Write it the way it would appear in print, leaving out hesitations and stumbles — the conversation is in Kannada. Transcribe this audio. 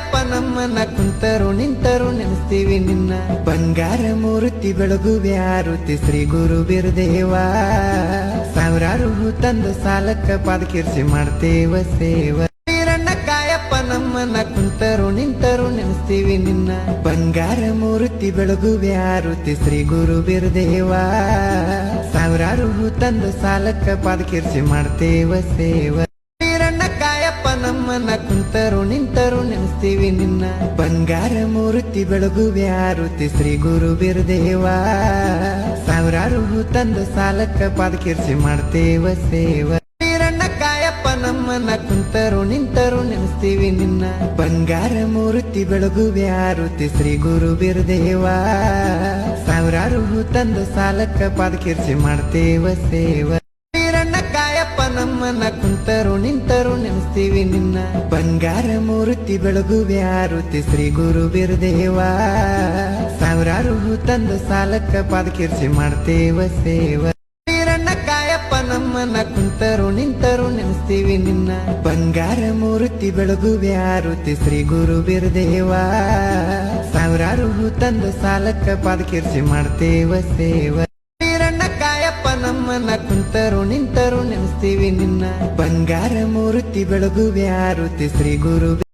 ಕಾಯಪ್ಪ ನಮ್ಮನ್ನ ಕುಂತರು ನಿಂತರು ನೆನೆಸ್ತೀವಿ ನಿನ್ನ ಬಂಗಾರ ಮೂರ್ತಿ ಬೆಳಗುವೆ ಆರುತಿ ಶ್ರೀ ಗುರು ಬಿರುದೇವ ಸಾವಿರಾರು ಹೂ ತಂದು ಸಾಲಕ್ಕ ಪಾದಕೀರ್ಸಿ ಮಾಡ್ತೇವ ಸೇವ ವೀರಣ್ಣ ಕಾಯಪ್ಪ ನಮ್ಮನ್ನ ಕುಂತರು ನಿಂತರು ನೆನೆಸ್ತೀವಿ ನಿನ್ನ ಬಂಗಾರ ಮೂರ್ತಿ ಬೆಳಗುವೆ ಆರುತಿ ಶ್ರೀ ಗುರು ಬಿರುದೇವ ಸಾವಿರಾರು ಹೂ ತಂದು ಸಾಲಕ್ಕ ಪಾದಕೀರ್ಸಿ ಮಾಡ್ತೇವ ಸೇವ ವೀರಣ್ಣ ಕಾಯಪ್ಪ ನಮ್ಮನ್ನ ಕುಂತರು ನಿಂತರು ನೆನೆಸ್ತೀವಿ ನಿನ್ನ ಬಂಗಾರ ಮೂರ್ತಿ ಬೆಳಗುವೆ ಆರುತಿ ಶ್ರೀ ಗುರು ಬಿರುದೇವ ಸಾವಿರಾರು ಹೂ ತಂದು ಸಾಲಕ್ಕ ಪಾದಕೀರ್ಸಿ ಮಾಡ್ತೇವ ಸೇವ ವೀರಣ್ಣ ಕಾಯಪ್ಪ ನಮ್ಮನ್ನ ಕುಂತರು ನಿಂತರು ನೆನೆಸ್ತೀವಿ ನಿನ್ನ ಬಂಗಾರ ಮೂರ್ತಿ ಬೆಳಗುವೆ ಆರುತಿ ಶ್ರೀ ಗುರು ಬಿರುದೇವ ಸಾವಿರಾರು ಹೂ ತಂದು ಸಾಲಕ್ಕ ಪಾದಕೀರ್ಸಿ ಮಾಡ್ತೇವ ಸೇವ ವೀರಣ್ಣ ಕಾಯಪ್ಪ ನಮ್ಮನ್ನ ಕುಂತರು ನಿಂತರು ನೆನೆಸ್ತೀವಿ ನಿನ್ನ ಬಂಗಾರ ಮೂರ್ತಿ ಬೆಳಗುವೆ ಆರುತಿ ಶ್ರೀ ಗುರು ಬಿರುದೇವ ಸಾವಿರಾರು ಹೂ ತಂದು ಸಾಲಕ್ಕ ಪಾದಕೀರ್ಸಿ ಮಾಡ್ತೇವ ಸೇವ ವೀರಣ್ಣ ಕಾಯಪ್ಪ ನಮ್ಮನ್ನ ಕುಂತರು ನಿಂತರು ನೆನೆಸ್ತೀವಿ ನಿನ್ನ ಬಂಗಾರ ಮೂರ್ತಿ ಬೆಳಗುವೆ ಆರುತಿ ಶ್ರೀ ಗುರು ಬಿರುದೇವ ಸಾವಿರಾರು ಹೂ ತಂದು ಸಾಲಕ್ಕ ಪಾದಕೀರ್ಸಿ ಮಾಡ್ತೇವ ಸೇವ ವೀರಣ್ಣ ಕಾಯಪ್ಪ ನಮ್ಮನ್ನ ಕುಂತರು ನಿಂತರು ನೆನೆಸ್ತೀವಿ ನಿನ್ನ ಬಂಗಾರ ಮೂರ್ತಿ ಬೆಳಗುವೆ ಆರುತಿ ಶ್ರೀ ಗುರು